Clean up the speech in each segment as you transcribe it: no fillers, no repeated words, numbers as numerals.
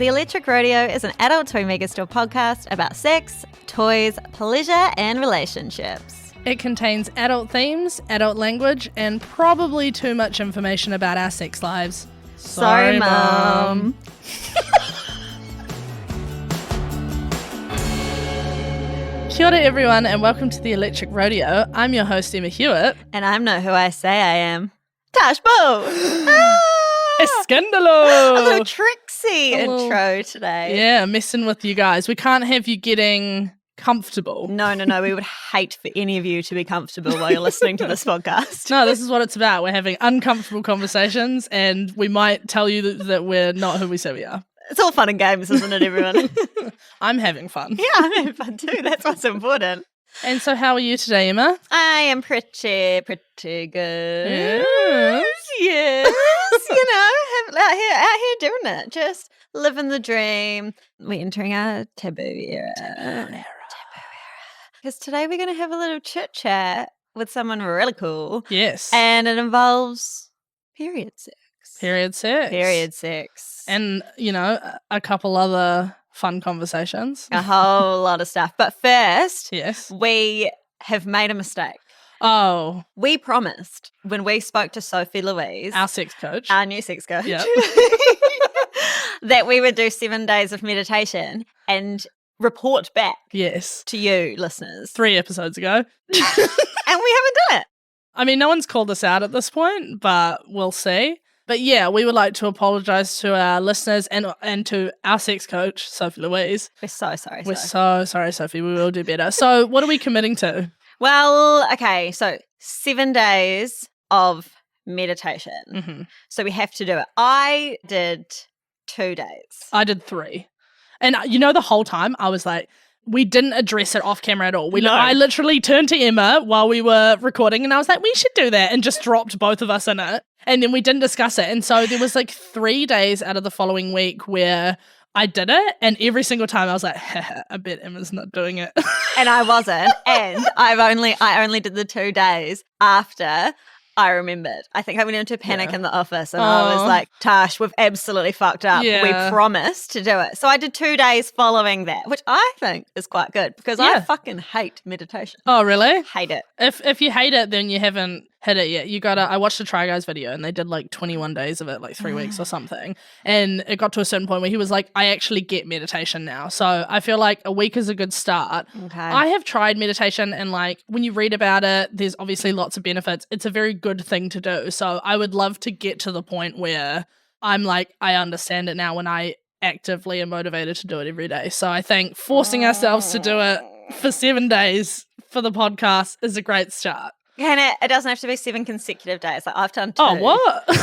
The Electric Rodeo is an adult toy megastore podcast about sex, toys, pleasure, and relationships. It contains adult themes, adult language, and probably too much information about our sex lives. Sorry, Mum. Kia ora everyone and welcome to the Electric Rodeo. I'm your host Emma Hewitt. And I'm not who I say I am. Tash Boo! Escandalo! A little tricksy intro today. Yeah, messing with you guys. We can't have you getting comfortable. No. We would hate for any of you to be comfortable while you're listening to this podcast. No, this is what it's about. We're having uncomfortable conversations and we might tell you that we're not who we say we are. It's all fun and games, isn't it, everyone? I'm having fun. Yeah, I'm having fun too. That's what's important. And so how are you today, Emma? I am pretty good. Yes. You know, out here doing it. Just living the dream. We're entering our taboo era. Because today we're going to have a little chit chat with someone really cool. Yes. And it involves period sex. Period sex. And, you know, a couple other fun conversations. A whole lot of stuff. But first, yes, we have made a mistake. Oh. We promised when we spoke to Sophie Louise, our sex coach, our new sex coach, yep. that we would do 7 days of meditation and report back to you, listeners. 3 episodes ago. And we haven't done it. I mean, no one's called us out at this point, but we'll see. But yeah, we would like to apologise to our listeners and to our sex coach, Sophie Louise. We're so sorry. We're so sorry, Sophie. We will do better. So what are we committing to? Well, okay, so 7 days of meditation. Mm-hmm. So we have to do it. I did 2 days. I did 3. And you know, the whole time I was like, we didn't address it off camera at all. I literally turned to Emma while we were recording and I was like, we should do that, and just dropped both of us in it. And then we didn't discuss it. And so there was like 3 days out of the following week where I did it, and every single time I was like, I bet Emma's not doing it. And I wasn't. And I only did the 2 days after I remembered. I think I went into panic in the office and I was like, Tash, we've absolutely fucked up. Yeah. We promised to do it. So I did 2 days following that, which I think is quite good because I fucking hate meditation. Oh, really? Hate it. If you hate it, then you haven't hit it yet. I watched the Try Guys video and they did like 21 days of it, like 3 weeks or something. And it got to a certain point where he was like, I actually get meditation now. So I feel like a week is a good start. Okay. I have tried meditation and like when you read about it, there's obviously lots of benefits. It's a very good thing to do. So I would love to get to the point where I'm like, I understand it now when I actively am motivated to do it every day. So I think forcing ourselves to do it for 7 days for the podcast is a great start. It doesn't have to be 7 consecutive days. Like I've done 2. Oh, what? No.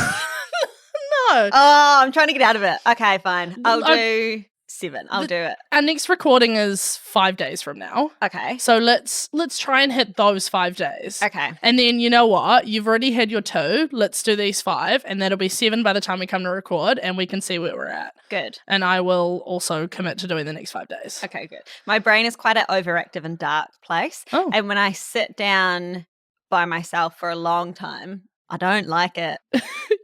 Oh, I'm trying to get out of it. Okay, fine. I'll do 7. I'll do it. Our next recording is 5 days from now. Okay. So let's try and hit those 5 days. Okay. And then you know what? You've already had your 2. Let's do these 5, and that'll be 7 by the time we come to record, and we can see where we're at. Good. And I will also commit to doing the next 5 days. Okay, good. My brain is quite an overactive and dark place. Oh. And when I sit down by myself for a long time, I don't like it.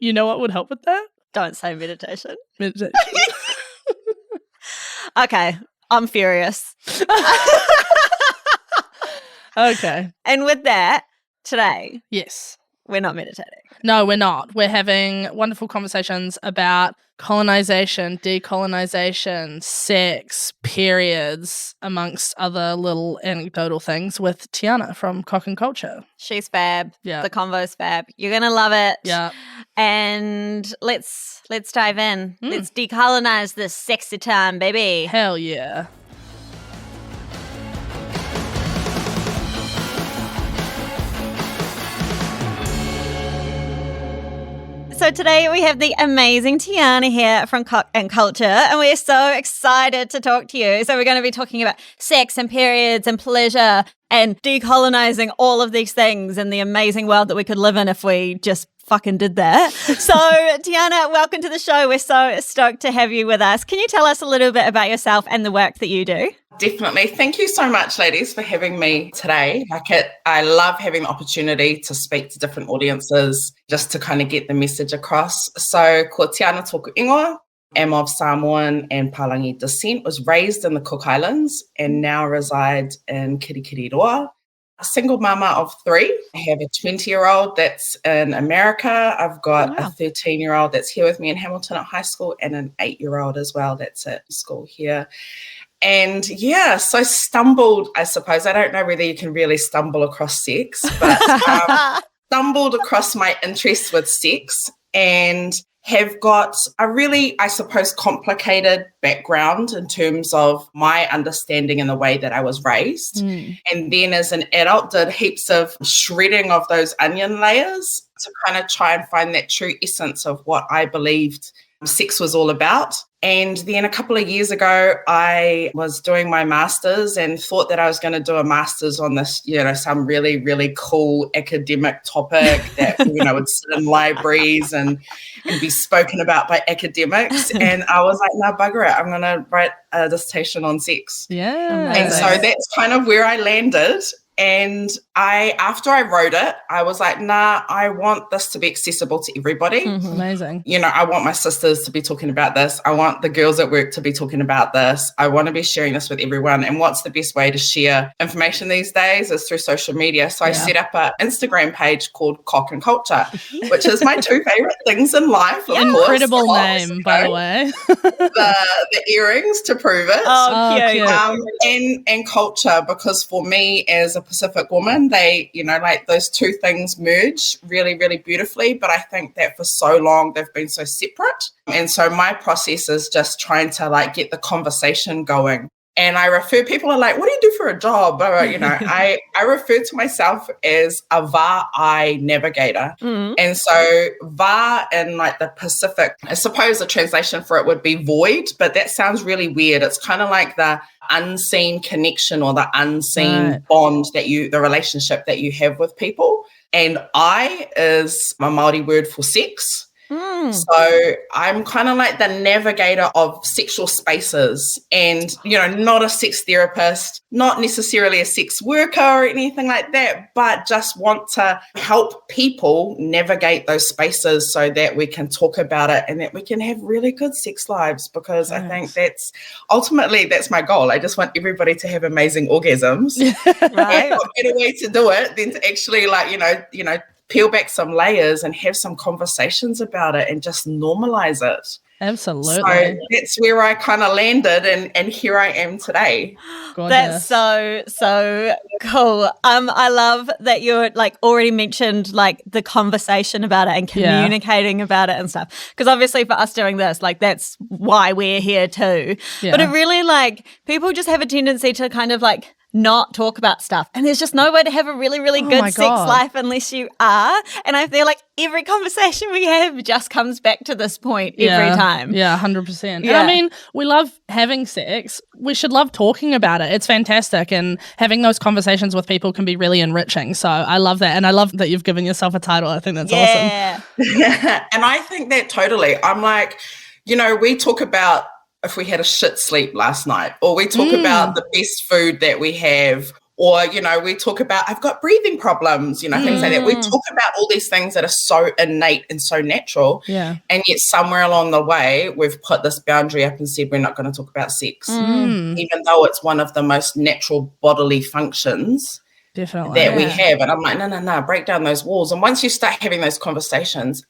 You know what would help with that? Don't say meditation. Meditation. Okay, I'm furious. Okay. And with that, today, yes, we're not meditating. No, we're not. We're having wonderful conversations about colonization, decolonization, sex, periods, amongst other little anecdotal things with Tiana from Cock and Culture. She's fab. Yeah. The convo's fab. You're going to love it. Yeah. And let's dive in. Let's decolonize this sexy time, baby. Hell yeah. So today we have the amazing Tiana here from Cock and Culture, and we're so excited to talk to you. So we're going to be talking about sex and periods and pleasure and decolonizing all of these things in the amazing world that we could live in if we just fucking did that. So Tiana, welcome to the show. We're so stoked to have you with us. Can you tell us a little bit about yourself and the work that you do? Definitely. Thank you so much, ladies, for having me today. I love having the opportunity to speak to different audiences just to kind of get the message across. So, ko Tiana tōku ingoa. am of Samoan and Palangi descent, was raised in the Cook Islands and now reside in Kirikiriroa. A single mama of 3. I have a 20-year-old that's in America. I've got a 13-year-old that's here with me in Hamilton at high school and an 8-year-old as well that's at school here. And yeah, so stumbled, I suppose. I don't know whether you can really stumble across sex, but stumbled across my interest with sex and have got a really, I suppose, complicated background in terms of my understanding and the way that I was raised. And then as an adult, did heaps of shredding of those onion layers to kind of try and find that true essence of what I believed sex was all about. And then a couple of years ago, I was doing my master's and thought that I was going to do a master's on this, some really, really cool academic topic that, would sit in libraries and be spoken about by academics. And I was like, no, bugger it. I'm going to write a dissertation on sex. Yeah. And so that's kind of where I landed. And after I wrote it, I was like, nah, I want this to be accessible to everybody. Amazing. I want my sisters to be talking about this. I want the girls at work to be talking about this. I want to be sharing this with everyone. And what's the best way to share information these days is through social media. So I set up an Instagram page called Cock and Culture, which is my 2 favorite things in life. Incredible name, by the way. the earrings to prove it. Oh, cute. And culture, because for me as a Pacific woman, they, those 2 things merge really, really beautifully. But I think that for so long, they've been so separate. And so my process is just trying to get the conversation going. And I refer, people are like, what do you do for a job? I refer to myself as a va-I navigator. And so va in the Pacific, I suppose the translation for it would be void, but that sounds really weird. It's kind of like the unseen connection or the unseen bond the relationship that you have with people. And I is my Māori word for sex. So I'm kind of like the navigator of sexual spaces and, not a sex therapist, not necessarily a sex worker or anything like that, but just want to help people navigate those spaces so that we can talk about it and that we can have really good sex lives, because I think that's my goal. I just want everybody to have amazing orgasms. Right. And what better way to do it than to actually peel back some layers and have some conversations about it and just normalize it. Absolutely. So that's where I kind of landed and here I am today. Gorgeous. That's so cool. I love that you're already mentioned the conversation about it and communicating about it and stuff. Because obviously for us doing this, that's why we're here too. Yeah. But it really people just have a tendency to kind of not talk about stuff. And there's just no way to have a really, really good sex life unless you are. And I feel like every conversation we have just comes back to this point every time. Yeah, 100%. Yeah. And I mean, we love having sex. We should love talking about it. It's fantastic. And having those conversations with people can be really enriching. So I love that. And I love that you've given yourself a title. I think that's awesome. And I think that totally. I'm like, we talk about if we had a shit sleep last night, or we talk about the best food that we have, or, we talk about, I've got breathing problems, things like that. We talk about all these things that are so innate and so natural. Yeah. And yet somewhere along the way, we've put this boundary up and said, we're not going to talk about sex, even though it's one of the most natural bodily functions that we have. And I'm like, no, break down those walls. And once you start having those conversations,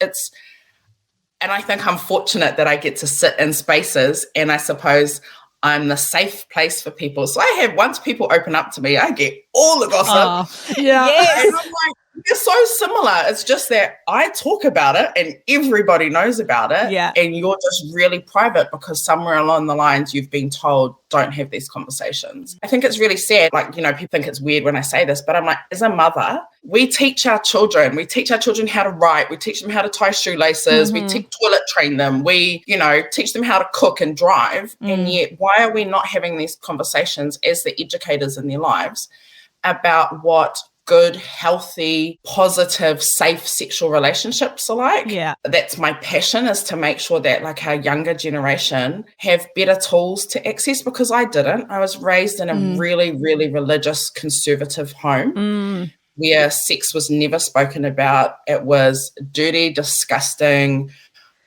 and I think I'm fortunate that I get to sit in spaces, and I suppose I'm the safe place for people. So once people open up to me, I get all the gossip. Yes. And I'm like, they're so similar. It's just that I talk about it and everybody knows about it. Yeah. And you're just really private because somewhere along the lines you've been told don't have these conversations. I think it's really sad. People think it's weird when I say this, but I'm like, as a mother, we teach our children how to write. We teach them how to tie shoelaces. We toilet train them. We, teach them how to cook and drive. And yet why are we not having these conversations as the educators in their lives about what good, healthy, positive, safe sexual relationships are like? Yeah. That's my passion, is to make sure that our younger generation have better tools to access, because I didn't. I was raised in a really, really religious, conservative home where sex was never spoken about. It was dirty, disgusting,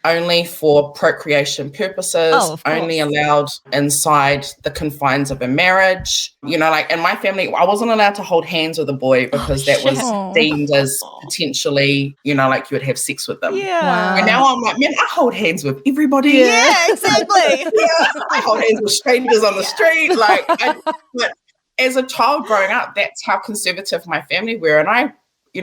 only for procreation purposes, of course. only allowed inside the confines of a marriage. Like in my family, I wasn't allowed to hold hands with a boy because that was deemed as potentially, like you would have sex with them. Yeah. Wow. And now I'm like, man, I hold hands with everybody. Yeah, exactly. I hold hands with strangers on the street. But as a child growing up, that's how conservative my family were. And I,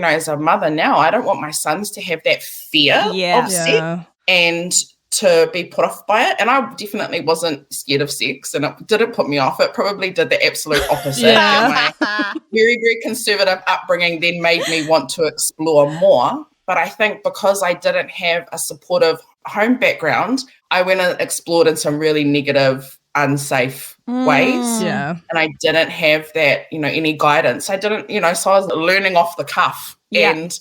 as a mother now, I don't want my sons to have that fear of sex and to be put off by it. And I definitely wasn't scared of sex, and it didn't put me off. It probably did the absolute opposite. Yeah. My very, very conservative upbringing then made me want to explore more. But I think because I didn't have a supportive home background, I went and explored in some really negative, unsafe ways. Yeah. And I didn't have that, any guidance. I didn't, so I was learning off the cuff. Yeah. And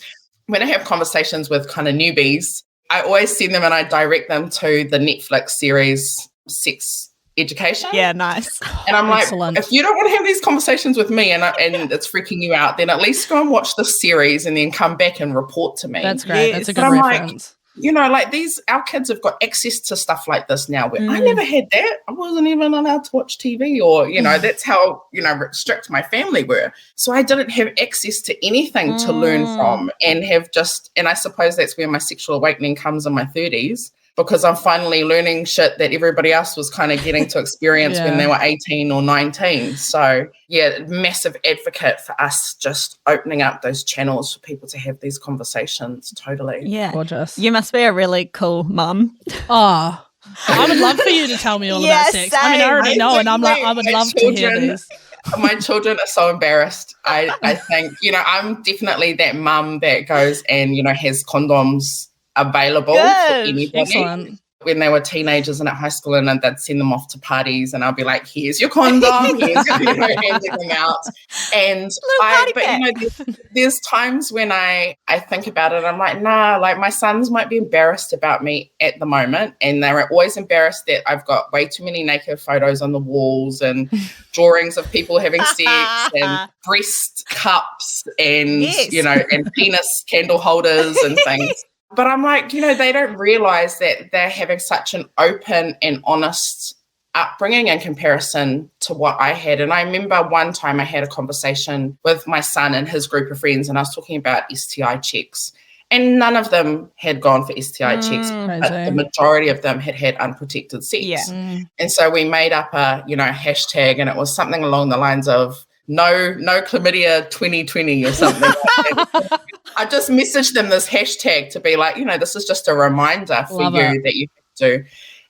when I have conversations with kind of newbies, I always send them and I direct them to the Netflix series Sex Education. Yeah, nice. And I'm Excellent. like, if you don't want to have these conversations with me and it's freaking you out, then at least go and watch the series and then come back and report to me. That's great. Yes. That's a But good I'm reference. our kids have got access to stuff like this now where I never had that. I wasn't even allowed to watch TV or, that's how, strict my family were. So I didn't have access to anything to learn from and I suppose that's where my sexual awakening comes in my 30s, because I'm finally learning shit that everybody else was kind of getting to experience when they were 18 or 19. So, massive advocate for us just opening up those channels for people to have these conversations. Totally. Yeah. Gorgeous. You must be a really cool mum. Oh, I would love for you to tell me all about sex. I mean, I already know, and I'm like, I would love to hear this. My children are so embarrassed. I think, I'm definitely that mum that goes and, has condoms available for anybody. Excellent. When they were teenagers and at high school, and they'd send them off to parties, and I'll be like, here's your condom, here's your, handing them out. And there's times when I think about it, I'm like, nah, like my sons might be embarrassed about me at the moment, and they're always embarrassed that I've got way too many naked photos on the walls and drawings of people having sex and breast cups and, and penis candle holders and things. But I'm like, they don't realize that they're having such an open and honest upbringing in comparison to what I had. And I remember one time I had a conversation with my son and his group of friends, and I was talking about STI checks. And none of them had gone for STI checks, but the majority of them had unprotected sex. Yeah. And so we made up a, hashtag, and it was something along the lines of no chlamydia 2020 or something like that. I just messaged them this hashtag to be like, this is just a reminder for that you have to.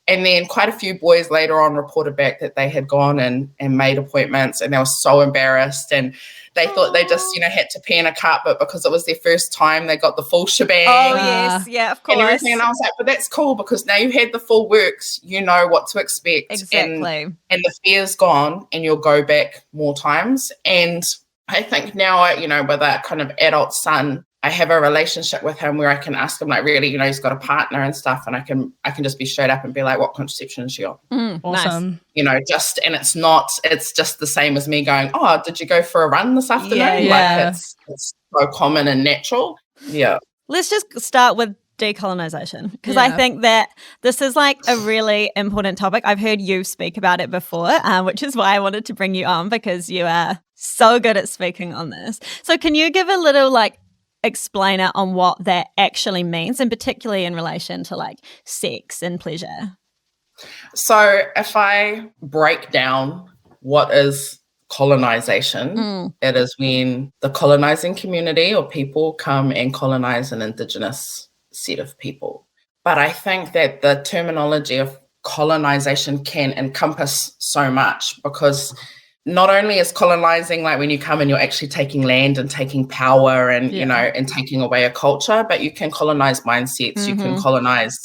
And then quite a few boys later on reported back that they had gone and made appointments, and they were so embarrassed, and they thought they just, had to pee in a cup, but because it was their first time, they got the full shebang. Oh, yes. Yeah, of course. And everything. And I was like, but that's cool, because now you had the full works, you know what to expect. Exactly. And the fear's gone, and you'll go back more times. And I think now, with a kind of adult son, I have a relationship with him where I can ask him, like, really, he's got a partner and stuff, and I can just be straight up and be like, what contraception is she on? Awesome. Nice. And it's just the same as me going, oh, did you go for a run this afternoon? Yeah. Like it's so common and natural. Yeah. Let's just start with decolonization, because I think that this is like a really important topic. I've heard you speak about it before, which is why I wanted to bring you on, because you are so good at speaking on this. So can you give a little explainer on what that actually means, and particularly in relation to sex and pleasure? So if I break down what is colonization, it is when the colonizing community or people come and colonize an indigenous set of people. But I think that the terminology of colonization can encompass so much, because not only is colonizing when you come and you're actually taking land and taking power and, and taking away a culture, but you can colonize mindsets, you can colonize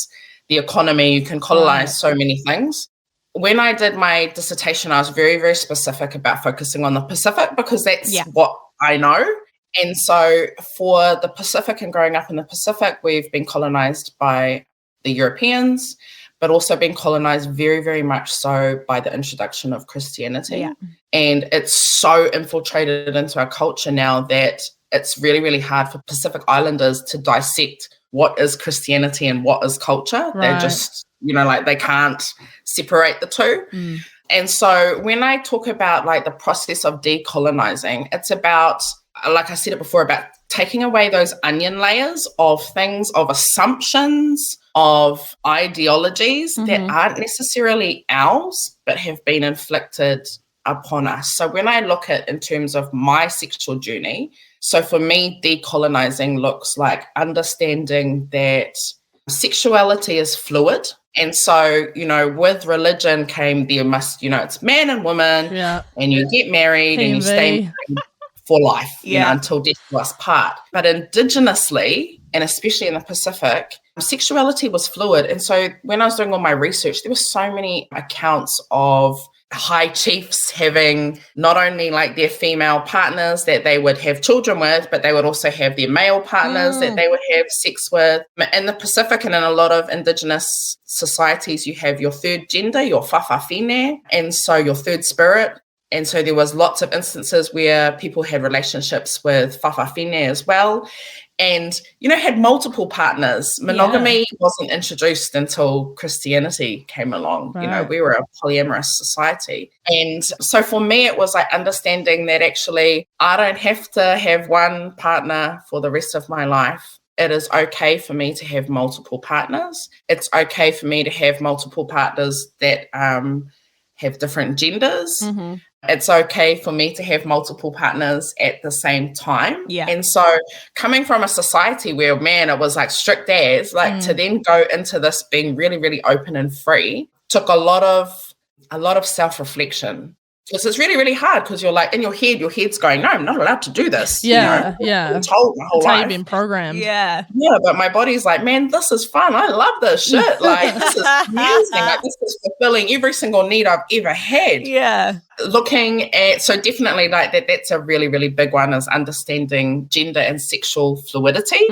the economy, you can colonize so many things. When I did my dissertation, I was very, very specific about focusing on the Pacific, because that's what I know. And so for the Pacific and growing up in the Pacific, we've been colonized by the Europeans, but also been colonized very, very much so by the introduction of Christianity. Yeah. And it's so infiltrated into our culture now that it's really, really hard for Pacific Islanders to dissect what is Christianity and what is culture. Right. They're just, like they can't separate the two. And so when I talk about like the process of decolonizing, it's about, like I said it before, about taking away those onion layers of things, of assumptions, of ideologies that aren't necessarily ours, but have been inflicted upon us. So when I look at in terms of my sexual journey, so for me, decolonizing looks like understanding that sexuality is fluid. And so, with religion came it's man and woman, and you get married and you stay married for life, until death do us part. But indigenously, and especially in the Pacific, sexuality was fluid. And so when I was doing all my research, there were so many accounts of high chiefs having not only like their female partners that they would have children with, but they would also have their male partners that they would have sex with. In the Pacific and in a lot of indigenous societies, you have your third gender, your whawhawhine, and so your third spirit. And so there was lots of instances where people had relationships with whawhawhine as well. And, had multiple partners. Monogamy wasn't introduced until Christianity came along. Right. We were a polyamorous society. And so for me, it was like understanding that actually I don't have to have one partner for the rest of my life. It is okay for me to have multiple partners. It's okay for me to have multiple partners that have different genders. It's okay for me to have multiple partners at the same time. Yeah. And so coming from a society where, man, it was like strict as, like to then go into this being really, really open and free took a lot of self-reflection. Because it's really, really hard because you're like in your head's going, no, I'm not allowed to do this. Yeah. I'm told my whole That's how life. you've been programmed. Yeah. Yeah, but my body's like, man, this is fun. I love this shit. Like, this is amazing. Like, this is fulfilling every single need I've ever had. Yeah. Looking at, so definitely like that's a really, really big one, is understanding gender and sexual fluidity.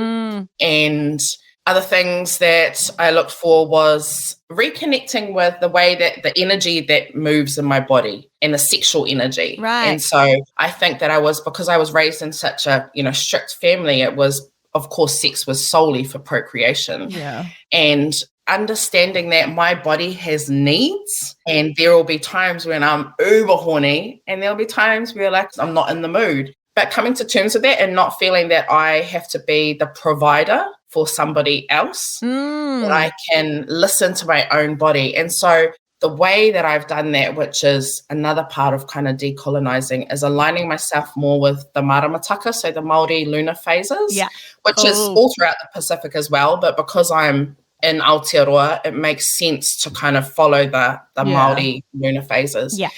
And other things that I looked for was reconnecting with the way that the energy that moves in my body and the sexual energy. Right. And so I think that because I was raised in such a, strict family, it was, of course, sex was solely for procreation. Yeah. And understanding that my body has needs, and there will be times when I'm uber horny and there'll be times where like I'm not in the mood. But coming to terms with that and not feeling that I have to be the provider for somebody else, that I can listen to my own body. And so the way that I've done that, which is another part of kind of decolonizing, is aligning myself more with the Maramataka, so the Māori lunar phases, which is all throughout the Pacific as well. But because I'm in Aotearoa, it makes sense to kind of follow the Māori lunar phases. Yeah.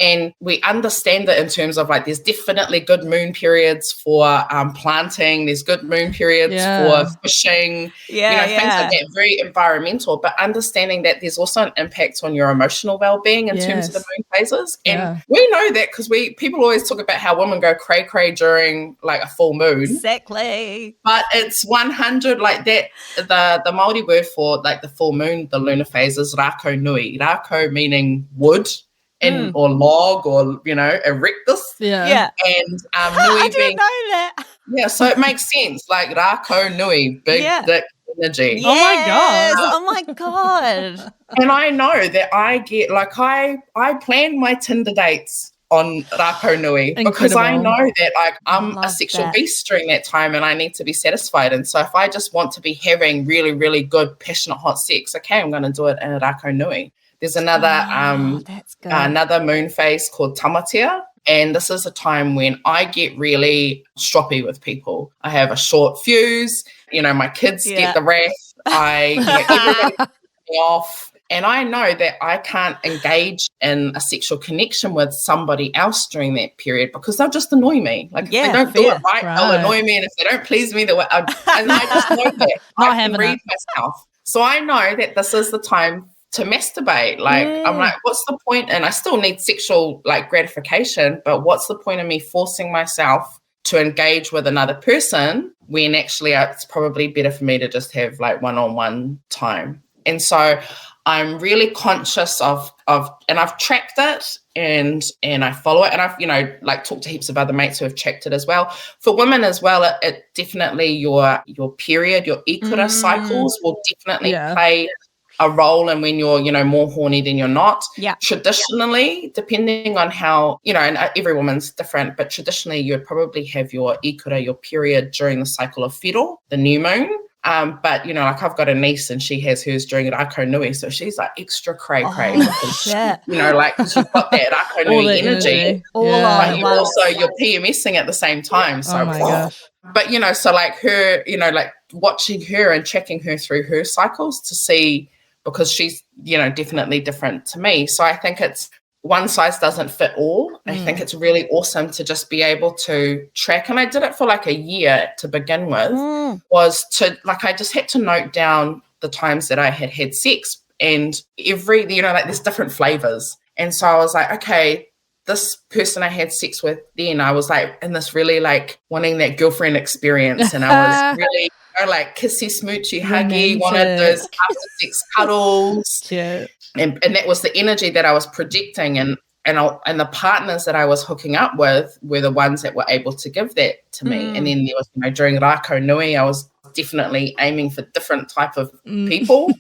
And we understand that in terms of like, there's definitely good moon periods for planting. There's good moon periods for fishing, things like that, very environmental, but understanding that there's also an impact on your emotional well-being in terms of the moon phases. And we know that because people always talk about how women go cray-cray during like a full moon. Exactly. But it's 100 like that. The Māori word for like the full moon, the lunar phase, is rako nui. Rako meaning wood. Or log, or erectus. Yeah. And I didn't know that. Yeah, so it makes sense. Like rako nui, big dick energy. Yes. Oh my god. And I know that I get like I plan my Tinder dates on rako nui because I know that like I'm a sexual beast during that time and I need to be satisfied. And so if I just want to be having really, really good, passionate, hot sex, okay, I'm going to do it in rako nui. There's another another moon phase called tamatea, and this is a time when I get really stroppy with people. I have a short fuse, my kids get the wrath, everybody gets me off, and I know that I can't engage in a sexual connection with somebody else during that period because they'll just annoy me. Like if they don't do it right, they'll annoy me, and if they don't please me, and I just know that I can read myself. So I know that this is the time to masturbate. Like I'm like, what's the point? And I still need sexual like gratification, but what's the point of me forcing myself to engage with another person when actually it's probably better for me to just have like one-on-one time And so I'm really conscious of, and I've tracked it and I follow it. And I've, like talked to heaps of other mates who have checked it as well. For women as well, it definitely your period, your equinox cycles will definitely play a role in when you're, more horny than you're not. Yeah. Traditionally, depending on how, and every woman's different, but traditionally you'd probably have your equinox, your period during the cycle of Whiro, the new moon. But like I've got a niece and she has hers during an Ako Nui, so she's like extra cray because like cause you've got that Ako Nui energy, but you're PMSing at the same time. So oh my gosh. But so like her, like watching her and checking her through her cycles to see, because she's definitely different to me. So I think it's one size doesn't fit all. I think it's really awesome to just be able to track. And I did it for like a year to begin with, was to like, I just had to note down the times that I had sex, and every, like there's different flavors. And so I was like, okay, this person I had sex with, then I was like in this really like wanting that girlfriend experience. And I was really like kissy, smoochy, huggy, wanted those after sex cuddles. Yeah. And that was the energy that I was projecting, and the partners that I was hooking up with were the ones that were able to give that to me. And then there was, during Rako Nui, I was definitely aiming for different type of people,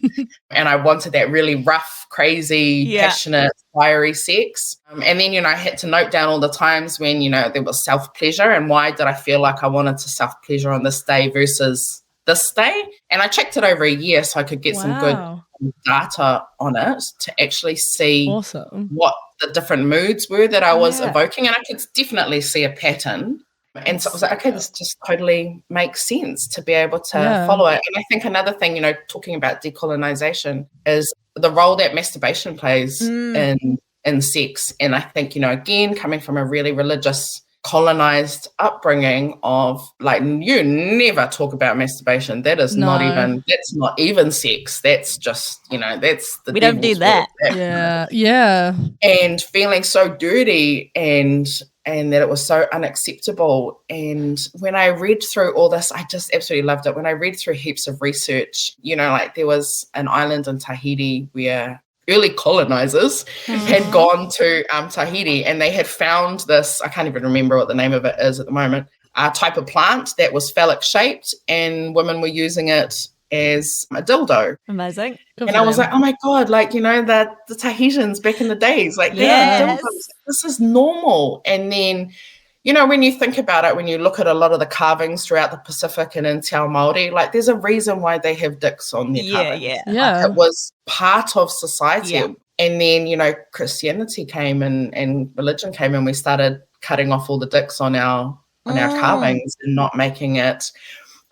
and I wanted that really rough, crazy, passionate, fiery sex. And then I had to note down all the times when there was self pleasure, and why did I feel like I wanted to self pleasure on this day versus this day. And I checked it over a year so I could get some good data on it to actually see what the different moods were that I was evoking. And I could definitely see a pattern. And so I was like, okay, this just totally makes sense to be able to follow it. And I think another thing, talking about decolonization is the role that masturbation plays in sex. And I think, again, coming from a really religious colonized upbringing of like, you never talk about masturbation. That is not even sex. That's just, that's the we don't do that. Yeah. And feeling so dirty and that it was so unacceptable. And when I read through all this, I just absolutely loved it. When I read through heaps of research, like there was an island in Tahiti where early colonizers had gone to Tahiti, and they had found this, I can't even remember what the name of it is at the moment, a type of plant that was phallic shaped, and women were using it as a dildo. Amazing. And I was like, oh my God, like, the Tahitians back in the days, like, dildos, this is normal. And then, when you think about it, when you look at a lot of the carvings throughout the Pacific and in Te Ao Māori, like there's a reason why they have dicks on their carvings. Like, it was part of society. Yeah. And then, Christianity came and religion came, and we started cutting off all the dicks on our carvings and not making it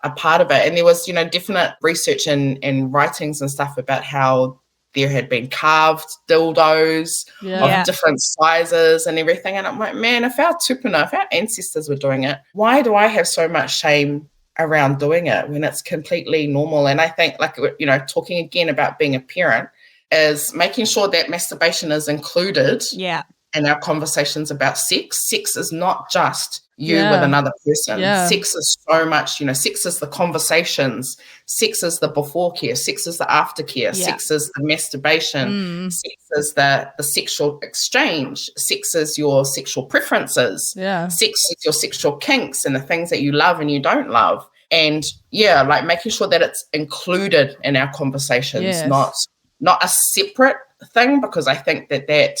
a part of it. And there was, definite research and writings and stuff about how there had been carved dildos of different sizes and everything. And I'm like, man, if our tupuna, if our ancestors were doing it, why do I have so much shame around doing it when it's completely normal? And I think, like, talking again about being a parent is making sure that masturbation is included in our conversations about sex. Sex is not just you with another person. Sex is so much, sex is the conversations, sex is the before care, sex is the aftercare, sex is the masturbation, sex is the sexual exchange, sex is your sexual preferences, sex is your sexual kinks and the things that you love and you don't love. And like making sure that it's included in our conversations, not a separate thing, because I think that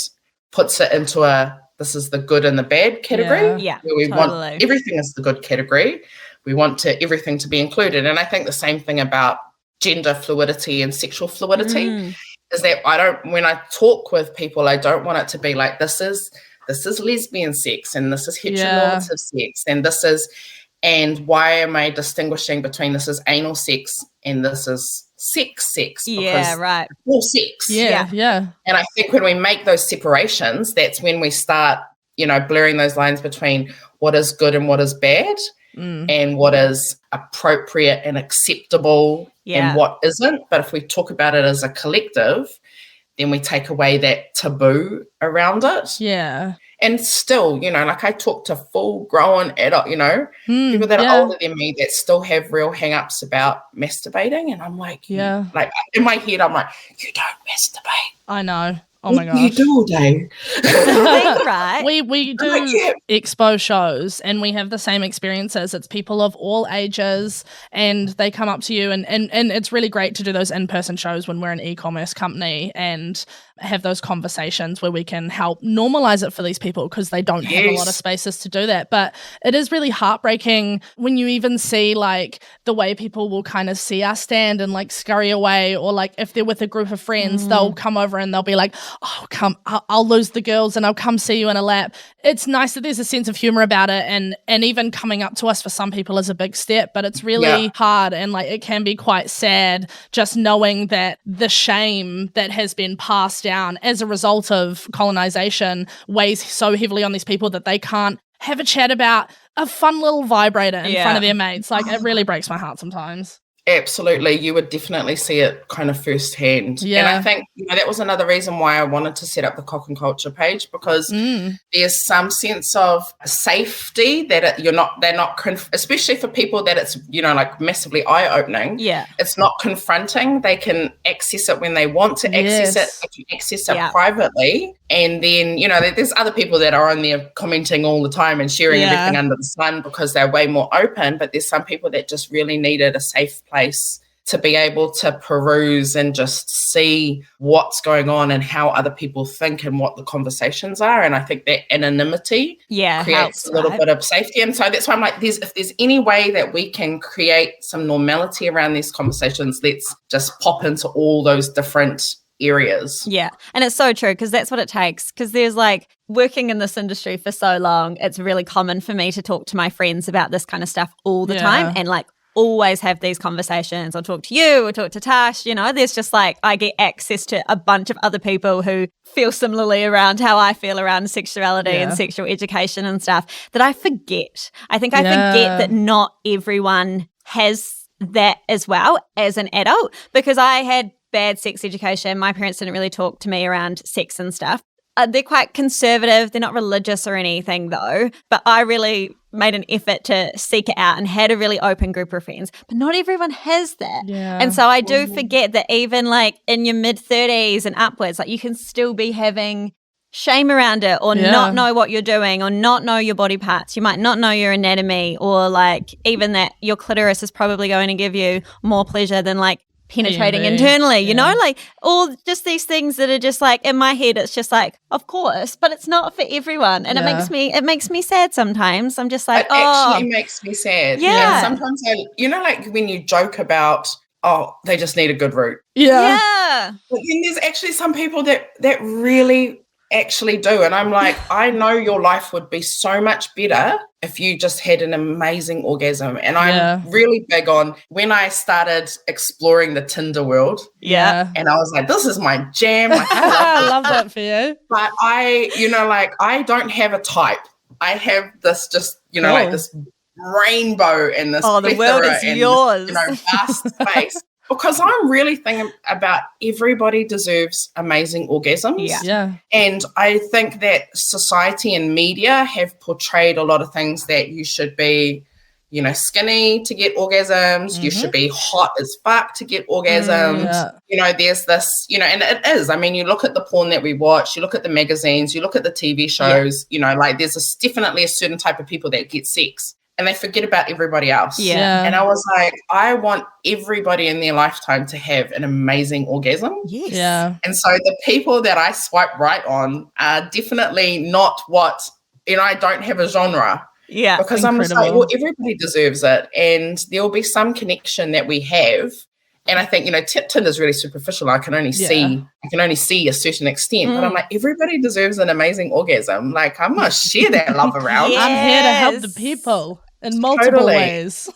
puts it into this is the good and the bad category. Where we want everything is the good category. We want everything to be included. And I think the same thing about gender fluidity and sexual fluidity is that when I talk with people, I don't want it to be like, this is lesbian sex and this is heteronormative sex and why am I distinguishing between this is anal sex and this is sex? Because all sex. And I think when we make those separations, that's when we start, blurring those lines between what is good and what is bad and what is appropriate and acceptable and what isn't. But if we talk about it as a collective, then we take away that taboo around it. Yeah. And still, you know, like I talk to full-grown adult, you know, people that are older than me that still have real hang-ups about masturbating. And I'm like, like in my head, I'm like, you don't masturbate. I know. Oh my gosh. You do all day. Right. We do expo shows and we have the same experiences. It's people of all ages and they come up to you and it's really great to do those in-person shows when we're an e-commerce company and have those conversations where we can help normalize it for these people because they don't have a lot of spaces to do that. But it is really heartbreaking when you even see like the way people will kind of see us stand and like scurry away, or like if they're with a group of friends, they'll come over and they'll be like, oh, I'll lose the girls and I'll come see you in a lap. It's nice that there's a sense of humor about it, and even coming up to us for some people is a big step, but it's really hard, and like it can be quite sad just knowing that the shame that has been passed down as a result of colonization weighs so heavily on these people that they can't have a chat about a fun little vibrator in front of their mates. Like it really breaks my heart sometimes. Absolutely. You would definitely see it kind of firsthand. Yeah. And I think that was another reason why I wanted to set up the Cock and Culture page, because there's some sense of safety that they're not, especially for people that it's, like massively eye-opening. Yeah. It's not confronting. They can access it when they want to access it. They can access it privately. And then, there's other people that are on there commenting all the time and sharing everything under the sun because they're way more open. But there's some people that just really needed a safe place to be able to peruse and just see what's going on and how other people think and what the conversations are. And I think that anonymity creates a little bit of safety. And so that's why I'm like, if there's any way that we can create some normality around these conversations, let's just pop into all those different areas. Yeah. And it's so true, because that's what it takes. Because there's like, working in this industry for so long, it's really common for me to talk to my friends about this kind of stuff all the time, and like always have these conversations. I'll talk to you, I'll talk to Tash, there's just like, I get access to a bunch of other people who feel similarly around how I feel around sexuality and sexual education and stuff, that I forget. I think I forget that not everyone has that as well as an adult, because I had bad sex education. My parents didn't really talk to me around sex and stuff. They're quite conservative. They're not religious or anything though, but I really made an effort to seek it out and had a really open group of friends. But not everyone has that. Yeah. And so I do forget that even like in your mid-30s and upwards, like you can still be having shame around it, or not know what you're doing, or not know your body parts. You might not know your anatomy, or like even that your clitoris is probably going to give you more pleasure than like penetrating internally, like all just these things that are just like, in my head it's just like, of course, but it's not for everyone, and it makes me sad sometimes. I'm just like, it actually makes me sad. And sometimes like when you joke about, they just need a good root, but then there's actually some people that really actually do, and I'm like, I know your life would be so much better if you just had an amazing orgasm. And I'm really big on, when I started exploring the Tinder world, and I was like, this is my jam. Like, I love that for you. But I don't have a type. I have this just, like this rainbow and this the world is yours. Vast space. Because I'm really thinking about everybody deserves amazing orgasms. Yeah. And I think that society and media have portrayed a lot of things that you should be, skinny to get orgasms. You should be hot as fuck to get orgasms. There's this, and it is. I mean, you look at the porn that we watch, you look at the magazines, you look at the TV shows, like there's definitely a certain type of people that get sex, and they forget about everybody else. Yeah. And I was like, I want everybody in their lifetime to have an amazing orgasm. Yes. Yeah. And so the people that I swipe right on are definitely not what, I don't have a genre. Yeah. Because I'm just like, well, everybody deserves it. And there will be some connection that we have. And I think, Tinder is really superficial. I can only see a certain extent, but I'm like, everybody deserves an amazing orgasm. Like, I'm going to share that love around. I'm here to help the people in multiple ways.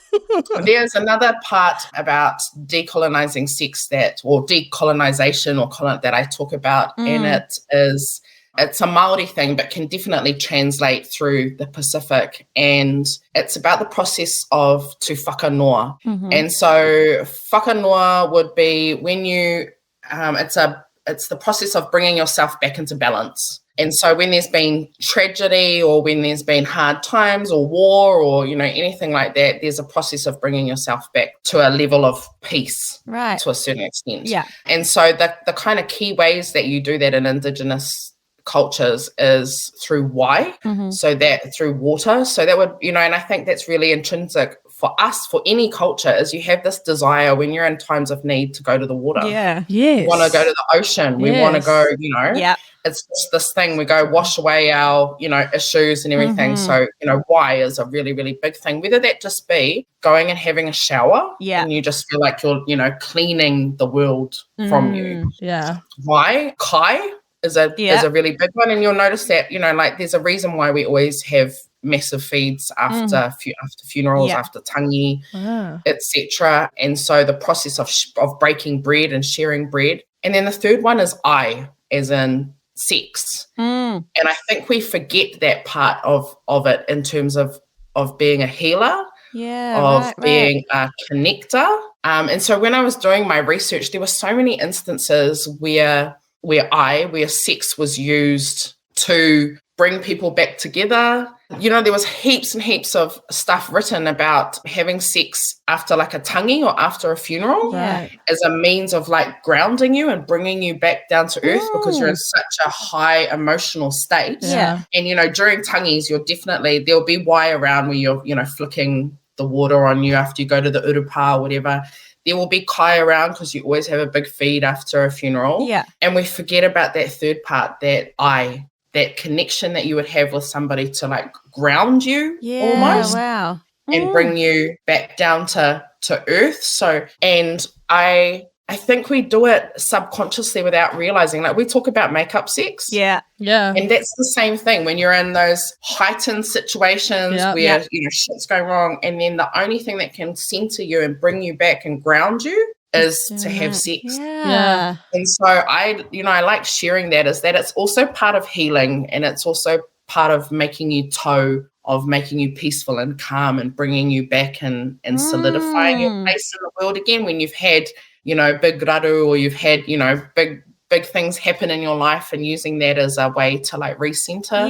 There's another part about decolonizing sex or decolonization that I talk about, and it's a Māori thing, but can definitely translate through the Pacific. And it's about the process of to whakanoa. And so whakanoa would be when you, it's a it's the process of bringing yourself back into balance. And so when there's been tragedy or when there's been hard times or war or, anything like that, there's a process of bringing yourself back to a level of peace to a certain extent. Yeah. And so the kind of key ways that you do that in Indigenous cultures is through why, so that through water. So that would, and I think that's really intrinsic for us, for any culture, is you have this desire when you're in times of need to go to the water. Yeah. Yes. We want to go to the ocean. We want to go, it's just this thing. We go wash away our, issues and everything. So, why is a really, really big thing. Whether that just be going and having a shower and you just feel like you're, cleaning the world from you. Yeah. Why? Kai is a really big one. And you'll notice that, there's a reason why we always have massive feeds after funerals, after tangi, etc. And so the process of breaking bread and sharing bread. And then the third one is I, as in sex. And I think we forget that part of it in terms of being a healer, being a connector. And so when I was doing my research, there were so many instances where sex was used to bring people back together. There was heaps and heaps of stuff written about having sex after like a tangi or after a funeral as a means of like grounding you and bringing you back down to earth because you're in such a high emotional state. Yeah. And, during tangis, there'll be why around where you're, flicking the water on you after you go to the urupa or whatever. There will be kai around because you always have a big feed after a funeral. Yeah. And we forget about that third part, that connection that you would have with somebody to like ground you almost. Wow. And bring you back down to earth. So, and I think we do it subconsciously without realizing. Like we talk about makeup sex. Yeah. Yeah. And that's the same thing when you're in those heightened situations where, shit's going wrong. And then the only thing that can center you and bring you back and ground you is to have sex. Yeah. And so I like sharing that, is that it's also part of healing and it's also part of making you of making you peaceful and calm and bringing you back and solidifying your place in the world again when you've had, big raru or you've had, big things happen in your life, and using that as a way to like recenter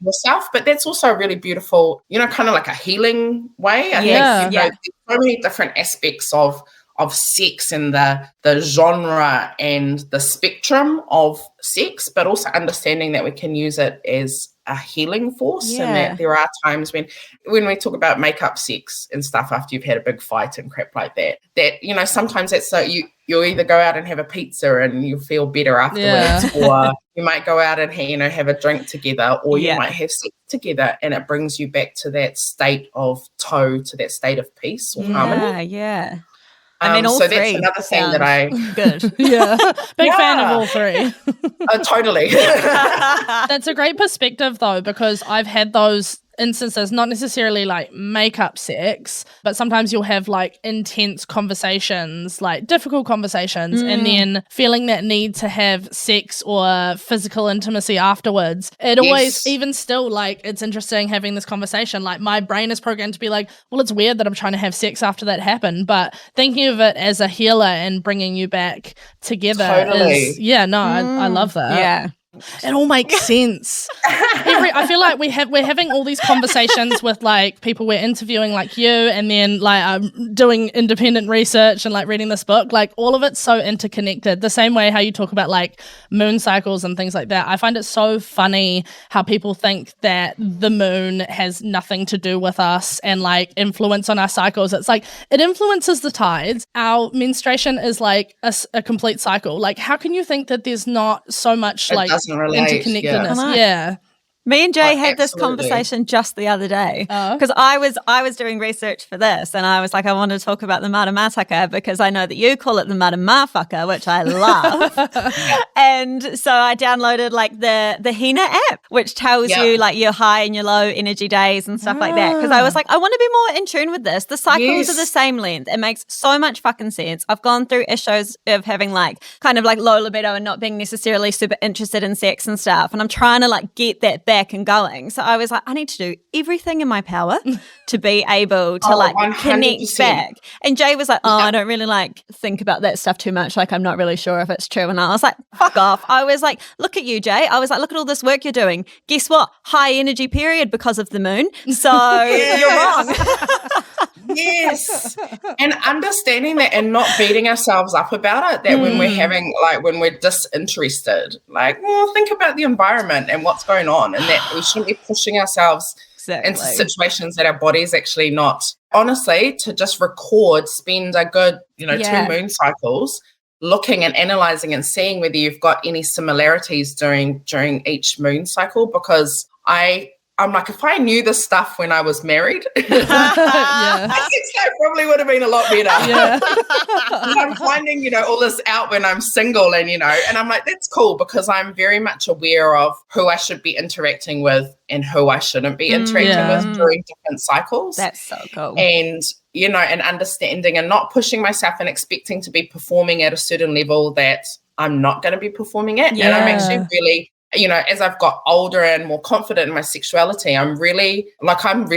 yourself. But that's also a really beautiful, kind of like a healing way. I think, there's so many different aspects of sex and the genre and the spectrum of sex, but also understanding that we can use it as a healing force and that there are times when we talk about makeup sex and stuff after you've had a big fight and crap like that, sometimes that's so you'll either go out and have a pizza and you feel better afterwards or you might go out and have a drink together, or you might have sex together and it brings you back to that state of to that state of peace or harmony. I mean, all so three that's another thing that I good. Big fan of all three. Totally. That's a great perspective though, because I've had those instances, not necessarily like makeup sex, but sometimes you'll have like intense conversations, like difficult conversations, and then feeling that need to have sex or physical intimacy afterwards. It always, even still, like, it's interesting having this conversation. Like, my brain is programmed to be like, well, it's weird that I'm trying to have sex after that happened, but thinking of it as a healer and bringing you back together is, I love that. Yeah. It all makes sense. I feel like we're having all these conversations with like people we're interviewing, like you, and then like doing independent research and like reading this book. Like all of it's so interconnected. The same way how you talk about like moon cycles and things like that. I find it so funny how people think that the moon has nothing to do with us and like influence on our cycles. It's like it influences the tides. Our menstruation is like a complete cycle. Like how can you think that there's not so much like interconnectedness? Yeah. Me and Jay had this conversation just the other day because I was doing research for this, and I was like, I want to talk about the Maramataka because I know that you call it the Maramafaka, which I love. And so I downloaded like the Hina app, which tells you like your high and your low energy days and stuff like that. Because I was like, I want to be more in tune with this. The cycles are the same length. It makes so much fucking sense. I've gone through issues of having like kind of like low libido and not being necessarily super interested in sex and stuff, and I'm trying to like get that back. back and going. So I was like, I need to do everything in my power to be able to like 100%. connect back. And Jay was like, I don't really like think about that stuff too much. Like, I'm not really sure if it's true. And I was like, fuck off. I was like, look at you, Jay. I was like, look at all this work you're doing. Guess what? High energy period because of the moon. So you're wrong. Yes. And understanding that and not beating ourselves up about it, that when we're having, like, when we're disinterested, like, well, think about the environment and what's going on, and that we shouldn't be pushing ourselves into situations that our body's actually not. Honestly, to just spend a good, 2 moon cycles looking and analysing and seeing whether you've got any similarities during each moon cycle, because I'm like, if I knew this stuff when I was married, I think I probably would have been a lot better. Yeah. I'm finding, all this out when I'm single and, and I'm like, that's cool, because I'm very much aware of who I should be interacting with and who I shouldn't be interacting with during different cycles. That's so cool. And, and understanding and not pushing myself and expecting to be performing at a certain level that I'm not going to be performing at. Yeah. And I'm actually really, as I've got older and more confident in my sexuality, I'm really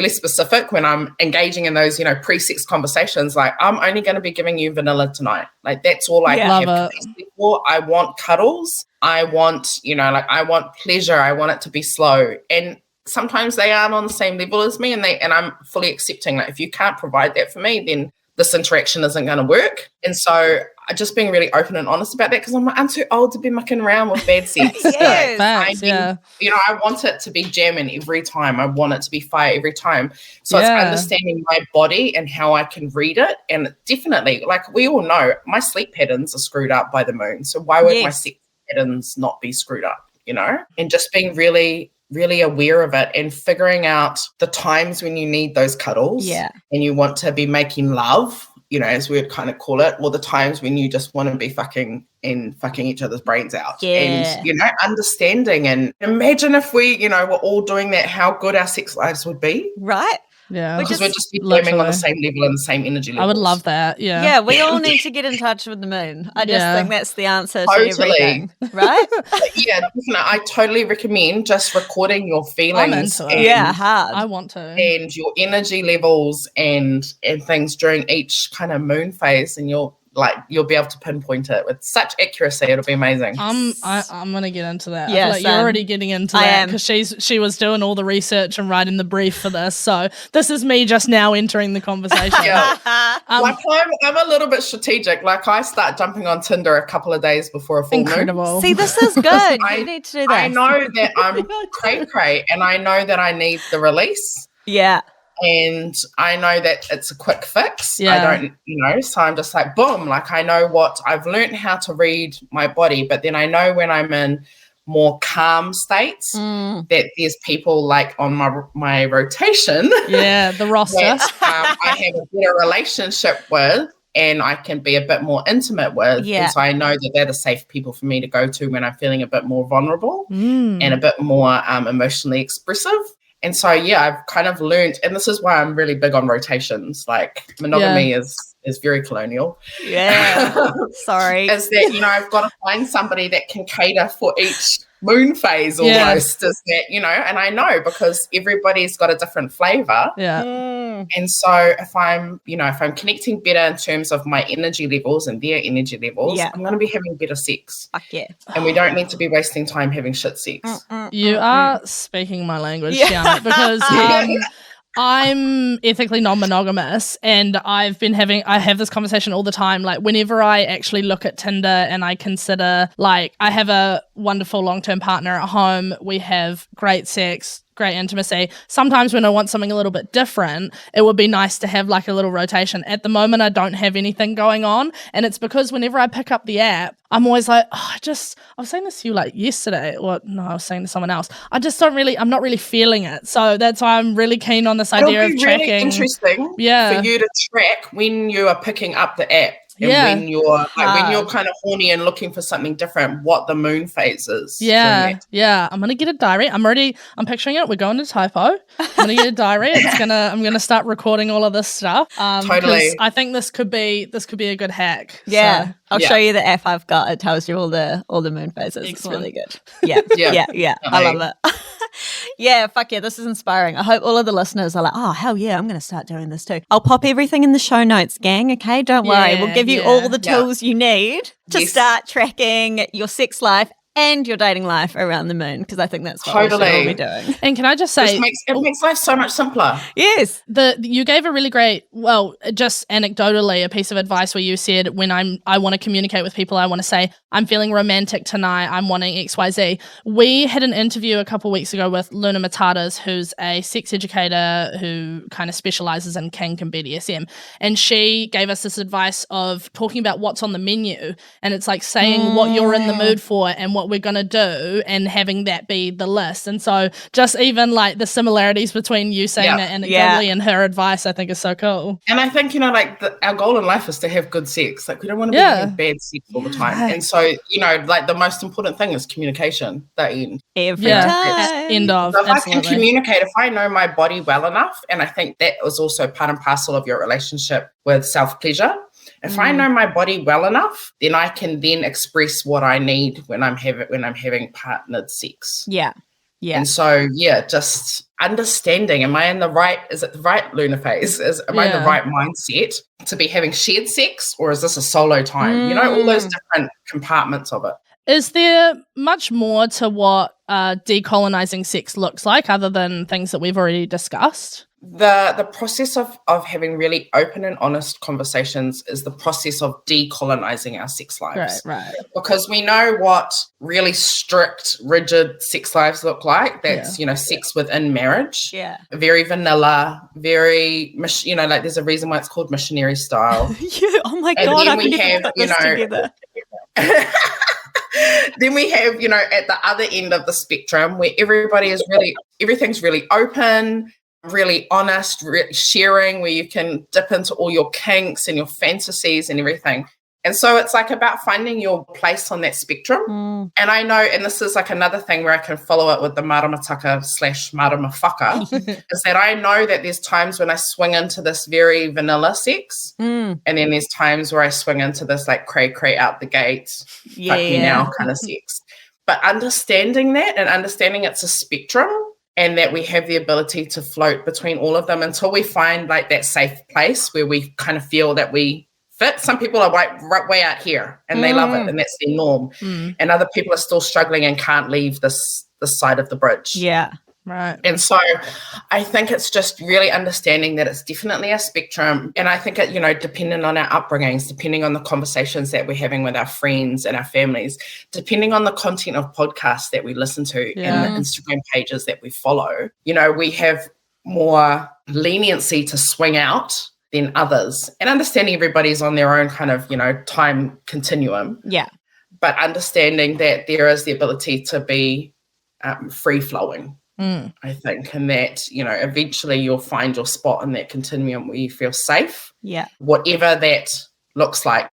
specific when I'm engaging in those, pre-sex conversations. Like, I'm only going to be giving you vanilla tonight. Like, that's all I have capacity for. I want cuddles. I want, I want pleasure. I want it to be slow. And sometimes they aren't on the same level as me, and I'm fully accepting that if you can't provide that for me, then this interaction isn't going to work. And so just being really open and honest about that, because I'm too old to be mucking around with bad sex. Yes. I want it to be jamming every time. I want it to be fire every time. So it's understanding my body and how I can read it. And definitely, like we all know, my sleep patterns are screwed up by the moon. So why would my sex patterns not be screwed up, And just being really, really aware of it and figuring out the times when you need those cuddles and you want to be making love, as we would kind of call it, or the times when you just want to be fucking each other's brains out. And, understanding, and imagine if we, were all doing that, how good our sex lives would be. Right. Yeah. Because we'd just be jamming on the same level and the same energy levels. I would love that. Yeah. Yeah, we all need to get in touch with the moon. I just think that's the answer to everything. Right? Yeah, definitely. I totally recommend just recording your feelings. Hard. I want to. And your energy levels and things during each kind of moon phase, and you'll be able to pinpoint it with such accuracy. It'll be amazing. I'm gonna get into that. I feel like you're already getting into that because she was doing all the research and writing the brief for this. So this is me just now entering the conversation. I'm a little bit strategic. Like, I start jumping on Tinder a couple of days before a full moon. See, this is good. You need to do that. I know that I'm cray, and I know that I need the release. Yeah. And I know that it's a quick fix. I don't, so I'm just like, boom, like I know what I've learned how to read my body, but then I know when I'm in more calm states that there's people like on my rotation. Yeah, the roster. That, I have a better relationship with, and I can be a bit more intimate with. Yeah. And so I know that they're the safe people for me to go to when I'm feeling a bit more vulnerable and a bit more emotionally expressive. And so, I've kind of learned, and this is why I'm really big on rotations. Like, monogamy is very colonial. Yeah. Sorry. Is that, I've got to find somebody that can cater for each moon phase almost. Is that, and I know because everybody's got a different flavor. Yeah. And so if I'm connecting better in terms of my energy levels and their energy levels, I'm going to be having better sex. Fuck yeah. And we don't need to be wasting time having shit sex. You are speaking my language, Tiana, because I'm ethically non-monogamous, and I have this conversation all the time. Like, whenever I actually look at Tinder and I consider, like, I have a wonderful long-term partner at home, we have great sex, great intimacy. Sometimes when I want something a little bit different, it would be nice to have like a little rotation. At the moment, I don't have anything going on, and it's because whenever I pick up the app, I'm always like, I was saying this to you like yesterday, or no, I was saying to someone else. I'm not really feeling it. So that's why I'm really keen on this idea of tracking. It'll be really interesting for you to track when you are picking up the app. And when you're kind of horny and looking for something different, what the moon phase is. Yeah. I'm gonna get a diary. I'm picturing it. We're going to Typo. I'm gonna get a diary. I'm gonna start recording all of this stuff. Totally. I think this could be a good hack. Yeah. So. I'll show you the app I've got. It tells you all the moon phases. Excellent. It's really good. Yeah. I love it. Yeah, fuck yeah, this is inspiring. I hope all of the listeners are like, oh, hell yeah, I'm going to start doing this too. I'll pop everything in the show notes, gang, okay? Don't worry. We'll give you all the tools you need to start tracking your sex life and your dating life around the moon, because I think that's what we should all be doing. And can I just say, it makes life so much simpler. Yes. You gave a really great, well, just anecdotally, a piece of advice where you said, when I want to communicate with people, I want to say, I'm feeling romantic tonight, I'm wanting XYZ. We had an interview a couple of weeks ago with Luna Matatas, who's a sex educator who kind of specialises in kink and BDSM. And she gave us this advice of talking about what's on the menu. And it's like saying what you're in the mood for and what we're going to do, and having that be the list. And so just even like the similarities between you saying that anecdotally and her advice, I think is so cool. And I think, like our goal in life is to have good sex. Like we don't want to be having bad sex all the time. And so, like the most important thing is communication. The end. Every time. End of. So if I can communicate, if I know my body well enough, and I think that was also part and parcel of your relationship with self-pleasure. If I know my body well enough, then I can then express what I need when I'm having partnered sex. Yeah. Yeah. And so, just understanding, is it the right Luna phase? Am I in the right mindset to be having shared sex, or is this a solo time? All those different compartments of it. Is there much more to what decolonizing sex looks like other than things that we've already discussed? The process of having really open and honest conversations is the process of decolonizing our sex lives. Right. Because we know what really strict, rigid sex lives look like. That's, sex within marriage. Yeah. Very vanilla, very, like there's a reason why it's called missionary style. Oh my God, I can never put this together. Then we have, at the other end of the spectrum where everything's really open, really honest, sharing, where you can dip into all your kinks and your fantasies and everything. And so it's like about finding your place on that spectrum. And I know, and this is like another thing where I can follow it with the Maramataka / Maramafaka, is that I know that there's times when I swing into this very vanilla sex, and then there's times where I swing into this like cray out the gate, fuck me now kind of sex. But understanding that and understanding it's a spectrum, and that we have the ability to float between all of them until we find like that safe place where we kind of feel that we fit. Some people are way out here and they love it and that's their norm. And other people are still struggling and can't leave this side of the bridge. Yeah. Right. And so I think it's just really understanding that it's definitely a spectrum. And I think it, depending on our upbringings, depending on the conversations that we're having with our friends and our families, depending on the content of podcasts that we listen to and the Instagram pages that we follow, we have more leniency to swing out than others, and understanding everybody's on their own kind of, time continuum. Yeah. But understanding that there is the ability to be free flowing. I think, and that, eventually you'll find your spot in that continuum where you feel safe. Yeah. Whatever that looks like.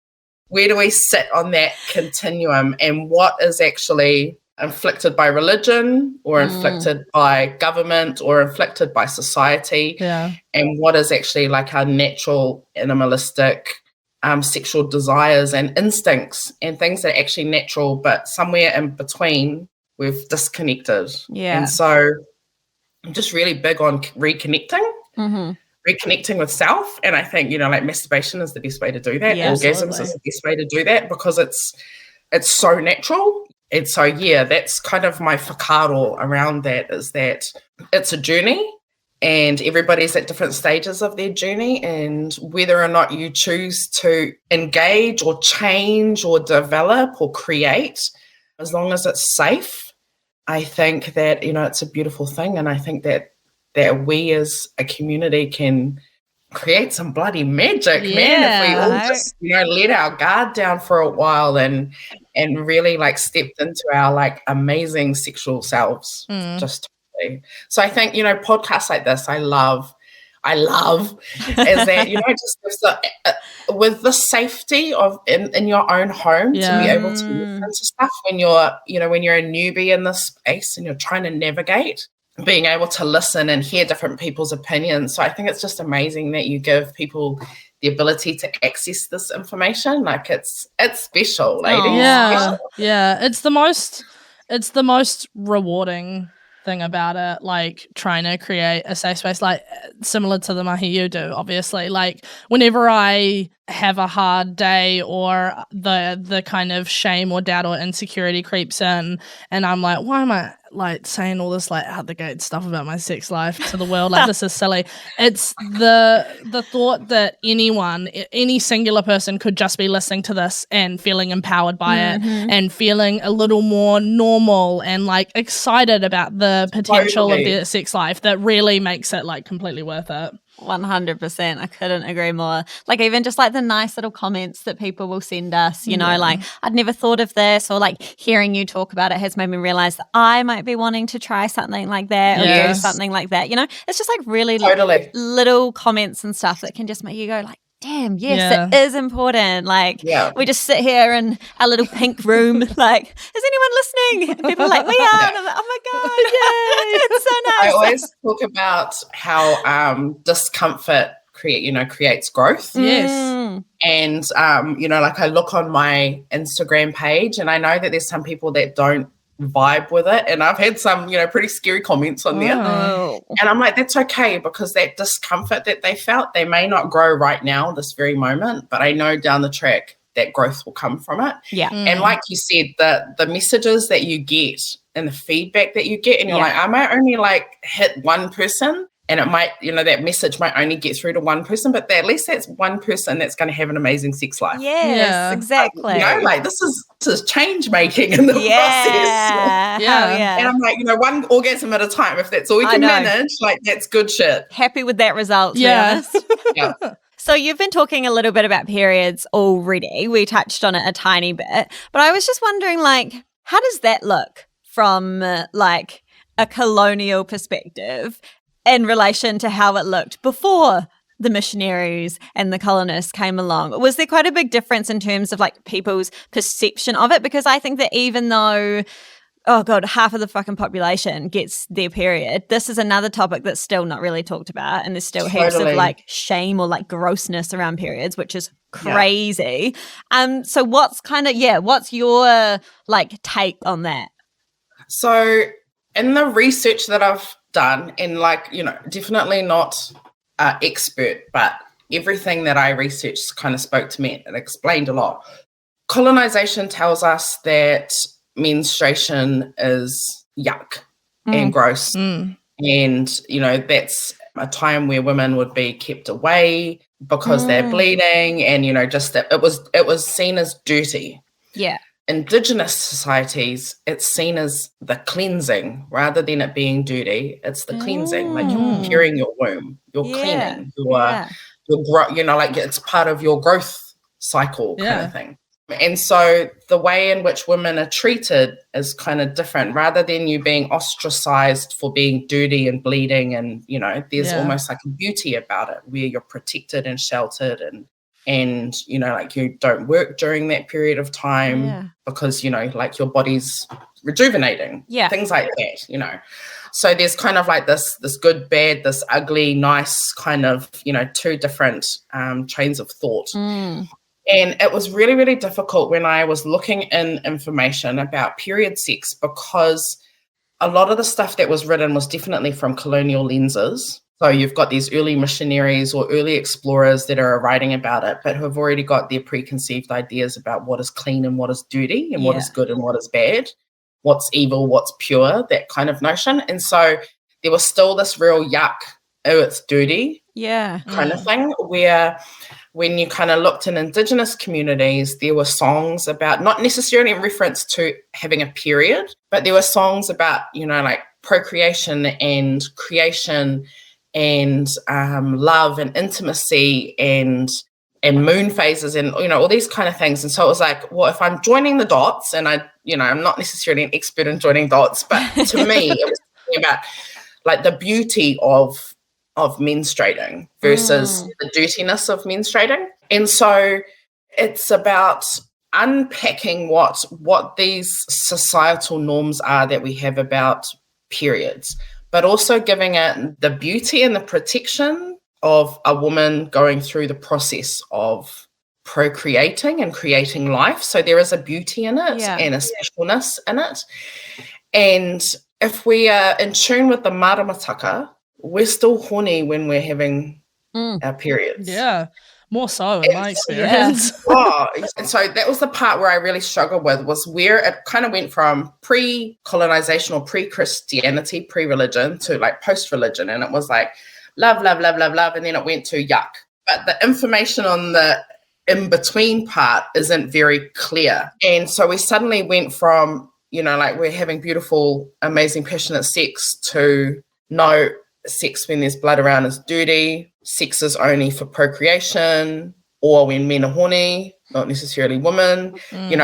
Where do we sit on that continuum, and what is actually inflicted by religion or inflicted by government or inflicted by society? Yeah. And what is actually like our natural animalistic sexual desires and instincts and things that are actually natural, but somewhere in between we've disconnected. Yeah. And so I'm just really big on reconnecting with self. And I think, like masturbation is the best way to do that. Yeah, orgasms absolutely. is the best way to do that, because it's so natural. And so, that's kind of my whakaaro around that, is that it's a journey and everybody's at different stages of their journey, and whether or not you choose to engage or change or develop or create, as long as it's safe, I think that, it's a beautiful thing. And I think that we as a community can create some bloody magic, man, if we all just, let our guard down for a while and really like stepped into our like amazing sexual selves. Just totally. So I think, podcasts like this, I love is that, just with the safety of in your own home to be able to listen to stuff when you're a newbie in this space and you're trying to navigate, being able to listen and hear different people's opinions. So I think it's just amazing that you give people the ability to access this information. Like it's special, ladies. Yeah. It's the most rewarding thing about it, like trying to create a safe space, like similar to the mahi you do, obviously. Like whenever I have a hard day or the kind of shame or doubt or insecurity creeps in and I'm like, why am I like saying all this like out the gate stuff about my sex life to the world? Like this is silly. It's the thought that any singular person could just be listening to this and feeling empowered by it and feeling a little more normal and like excited about the potential of their sex life that really makes it like completely worth it. 100%. I couldn't agree more. Like even just like the nice little comments that people will send us, you know, like I'd never thought of this, or like hearing you talk about it has made me realize that I might be wanting to try something like that or do something like that. You know, it's just like really little comments and stuff that can just make you go like, damn, yes, it is important. Like we just sit here in our little pink room like, is anyone listening? And people are like, we are. And I'm like, oh my God, yay. It's so nice. I always talk about how discomfort creates growth. Yes. And, like I look on my Instagram page and I know that there's some people that don't vibe with it, and I've had some pretty scary comments on there, and I'm like, that's okay, because that discomfort that they felt, they may not grow right now this very moment, but I know down the track that growth will come from it. And like you said, the messages that you get and the feedback that you get, and you're like, I might only like hit one person, and it might, that message might only get through to one person, but at least that's one person that's going to have an amazing sex life. Yes, exactly. This is change making in the process. And I'm like, one orgasm at a time. If that's all we can manage, like that's good shit. Happy with that result, to be honest. So you've been talking a little bit about periods already. We touched on it a tiny bit, but I was just wondering, like, how does that look from like a colonial perspective in relation to how it looked before the missionaries and the colonists came along? Was there quite a big difference in terms of like people's perception of it? Because I think that even though, oh God, half of the fucking population gets their period, this is another topic that's still not really talked about, and there's still heaps of like shame or like grossness around periods, which is crazy. So what's what's your like take on that? So in the research that I've done, and like, definitely not expert, but everything that I researched kind of spoke to me and explained a lot. Colonization tells us that menstruation is yuck and gross. And, that's a time where women would be kept away because they're bleeding, and, just that it was seen as dirty. Yeah. Indigenous societies, it's seen as the cleansing rather than it being dirty. It's the cleansing, like you're preparing your womb, you're cleaning, you're like it's part of your growth cycle kind of thing. And so the way in which women are treated is kind of different. Rather than you being ostracized for being dirty and bleeding, and there's almost like a beauty about it where you're protected and sheltered, and like you don't work during that period of time because like your body's rejuvenating, things like that. So there's kind of like this good, bad, this ugly, nice kind of two different trains of thought. And it was really, really difficult when I was looking in information about period sex, because a lot of the stuff that was written was definitely from colonial lenses. So you've got these early missionaries or early explorers that are writing about it, but who have already got their preconceived ideas about what is clean and what is dirty, and what is good and what is bad, what's evil, what's pure, that kind of notion. And so there was still this real yuck, oh, it's dirty kind of thing, where when you kind of looked in Indigenous communities, there were songs about, not necessarily in reference to having a period, but there were songs about, like procreation and creation and love and intimacy and moon phases and all these kind of things. And so it was like, well, if I'm joining the dots, and I'm not necessarily an expert in joining dots, but to me it was about like the beauty of menstruating versus the dirtiness of menstruating. And so it's about unpacking what these societal norms are that we have about periods, but also giving it the beauty and the protection of a woman going through the process of procreating and creating life. So there is a beauty in it and a specialness in it. And if we are in tune with the Maramataka, we're still horny when we're having our periods. Yeah, more so in my experience. And so that was the part where I really struggled with, was where it kind of went from pre-colonization or pre-Christianity, pre-religion, to like post-religion. And it was like love, love, love, love, love. And then it went to yuck. But the information on the in-between part isn't very clear. And so we suddenly went from, like we're having beautiful, amazing, passionate sex to no, sex when there's blood around is dirty. Sex is only for procreation, or when men are horny, not necessarily women.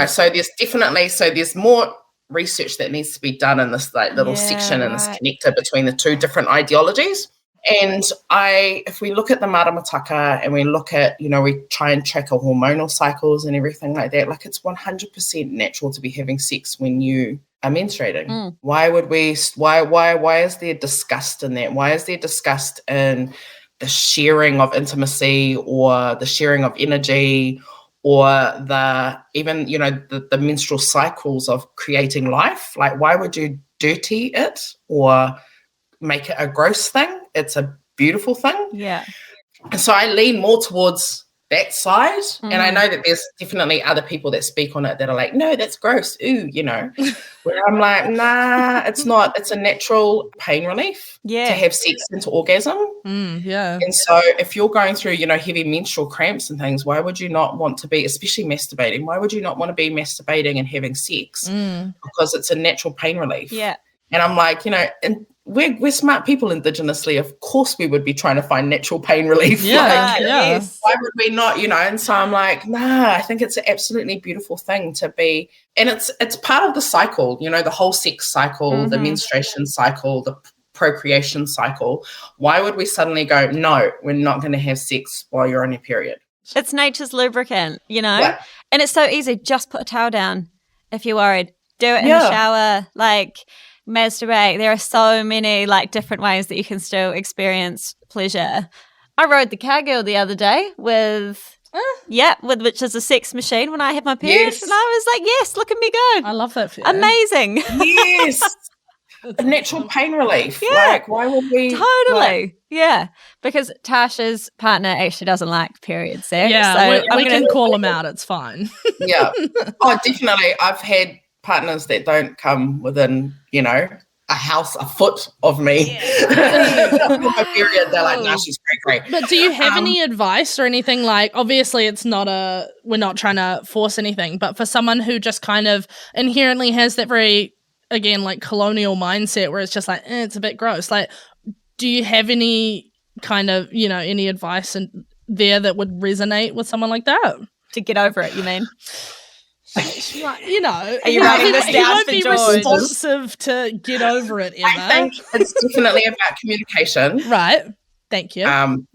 So there's more research that needs to be done in this like little section and this connector between the two different ideologies. And if we look at the Maramataka and we look at, we try and track our hormonal cycles and everything like that, like it's 100% natural to be having sex when you are menstruating. Why is there disgust in that? Why is there disgust in the sharing of intimacy or the sharing of energy or the menstrual cycles of creating life? Like, why would you dirty it or make it a gross thing? It's a beautiful thing. Yeah. And so I lean more towards that side. And I know that there's definitely other people that speak on it that are like, no, that's gross. Ooh, where I'm like, nah, it's not. It's a natural pain relief to have sex and to orgasm. Yeah. And so if you're going through, heavy menstrual cramps and things, why would you not want to be, especially masturbating, why would you not want to be masturbating and having sex? Because it's a natural pain relief. Yeah. And I'm like, and we're smart people indigenously. Of course we would be trying to find natural pain relief. Yes. Why would we not, And so I'm like, nah, I think it's an absolutely beautiful thing to be. And it's part of the cycle, the whole sex cycle, the menstruation cycle, the procreation cycle. Why would we suddenly go, no, we're not going to have sex while you're on your period? It's nature's lubricant, Yeah. And it's so easy. Just put a towel down if you're worried. Do it in the shower, masturbate. There are so many different ways that you can still experience pleasure. I rode the cowgirl the other day with which is a sex machine when I had my period, and I was like, yes, look at me go. I love that feeling. Amazing. Yes. A natural pain relief. Yeah. Why would we? Totally. Because Tasha's partner actually doesn't like period sex. Yeah, so we can call him out. It's fine. Yeah. Oh, definitely. I've had partners that don't come within, a foot of me. My period, they're like, nah, she's great. But do you have any advice or anything? Like, obviously it's not we're not trying to force anything, but for someone who just kind of inherently has that very, again, colonial mindset where it's just like, it's a bit gross. Like, do you have any kind of, any advice there that would resonate with someone like that? To get over it, you mean? Are you writing this down won't be George? Responsive to get over it, Emma. I think it's definitely about communication. Right. Thank you.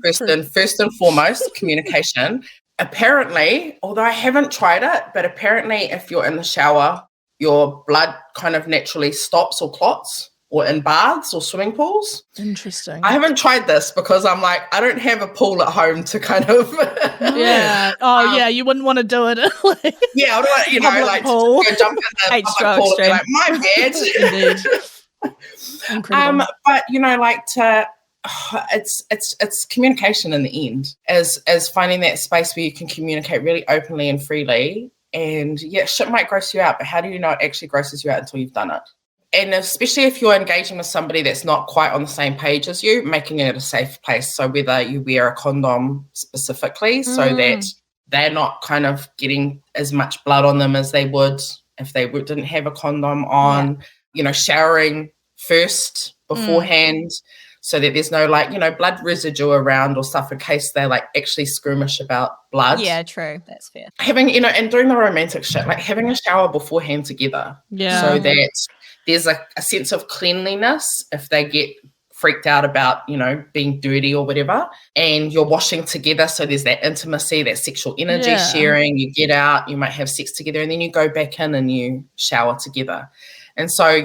First and foremost, communication. Apparently, although I haven't tried it, but apparently if you're in the shower, your blood kind of naturally stops or clots, or in baths or swimming pools. Interesting. I haven't tried this because I'm like, I don't have a pool at home to kind of... Yeah. Oh, you wouldn't want to do it. Yeah, I don't, pool. to go jump in the public pool and be like, my bad. Indeed. Incredible. But, it's communication in the end, as finding that space where you can communicate really openly and freely. And, shit might gross you out, but how do you know it actually grosses you out until you've done it? And especially if you're engaging with somebody that's not quite on the same page as you, making it a safe place. So whether you wear a condom specifically so that they're not kind of getting as much blood on them as they would if they didn't have a condom on, showering first beforehand so that there's no blood residue around or stuff in case they're actually squeamish about blood. Yeah, true. That's fair. Having, and doing the romantic shit, having a shower beforehand together. Yeah. So that there's a sense of cleanliness if they get freaked out about, being dirty or whatever, and you're washing together. So there's that intimacy, that sexual energy sharing. You get out, you might have sex together, and then you go back in and you shower together. And so,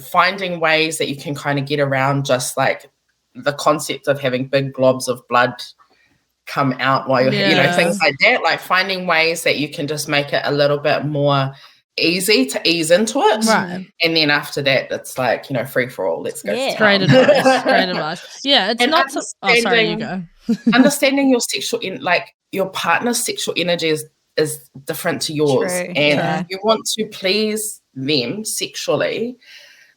finding ways that you can kind of get around just the concept of having big globs of blood come out while you're, things like that, finding ways that you can just make it a little bit more easy to ease into it. Right. And then after that, it's like, free for all. Let's go. Yeah. Great advice. Great advice. Yeah, it's And not so. Oh, sorry, you go. understanding your sexual, your partner's sexual energy is different to yours. True. And you want to please them sexually,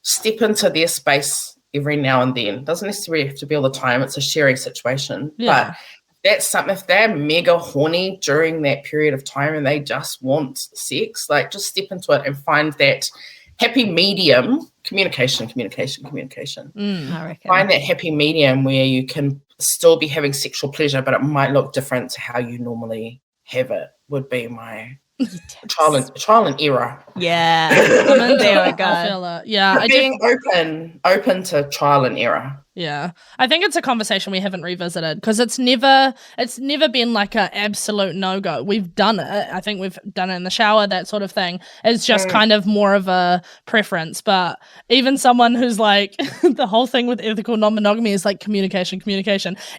step into their space every now and then. Doesn't necessarily have to be all the time. It's a sharing situation. Yeah. But that's something, if they're mega horny during that period of time and they just want sex, like just step into it and find that happy medium, communication. I reckon. Find that happy medium where you can still be having sexual pleasure, but it might look different to how you normally have it, would be my trial and error. Yeah. There we go. I feel it. Yeah. But being open to trial and error. Yeah. I think it's a conversation we haven't revisited because it's never been like an absolute no-go. We've done it. I think we've done it in the shower, that sort of thing. It's just kind of more of a preference. But even someone who's like, the whole thing with ethical non-monogamy is like communication.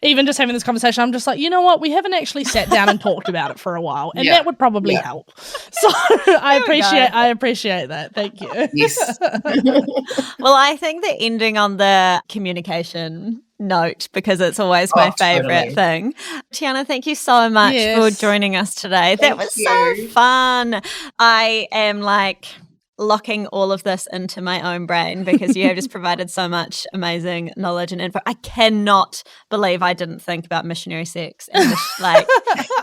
Even just having this conversation, I'm just like, you know what? We haven't actually sat down and talked about it for a while. And that would probably help. So I appreciate that. Thank you. Yes. Well, I think the ending on the communication note, because it's always my favorite thing. Tiana, thank you so much for joining us today. That was so fun. I am like locking all of this into my own brain because you have just provided so much amazing knowledge and info. I cannot believe I didn't think about missionary sex and like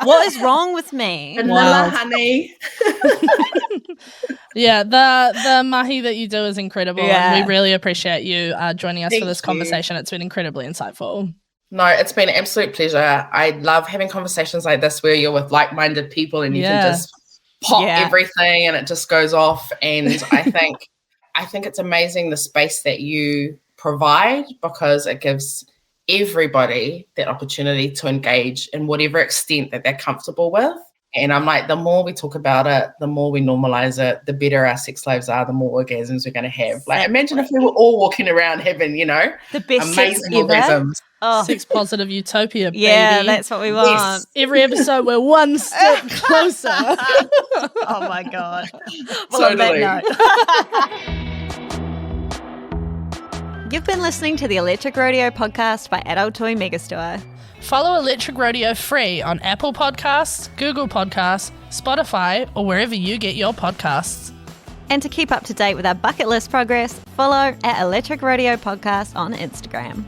what is wrong with me? Vanilla honey. Yeah, the mahi that you do is incredible, and we really appreciate you joining us for this conversation. It's been incredibly insightful. No, it's been an absolute pleasure. I love having conversations like this where you're with like-minded people and you can just pop everything and it just goes off. And I think it's amazing the space that you provide because it gives everybody that opportunity to engage in whatever extent that they're comfortable with. And I'm like, the more we talk about it, the more we normalize it, the better our sex lives are, the more orgasms we're going to have. Like, imagine if we were all walking around having, the best amazing sex ever. orgasms. Oh. Sex positive utopia, baby. Yeah, that's what we want. Yes. Every episode, we're one step closer. Oh, my God. Well, Totally. on that note. You've been listening to the Electric Rodeo podcast by Adult Toy Megastore. Follow Electric Rodeo free on Apple Podcasts, Google Podcasts, Spotify, or wherever you get your podcasts. And to keep up to date with our bucket list progress, follow at Electric Rodeo Podcast on Instagram.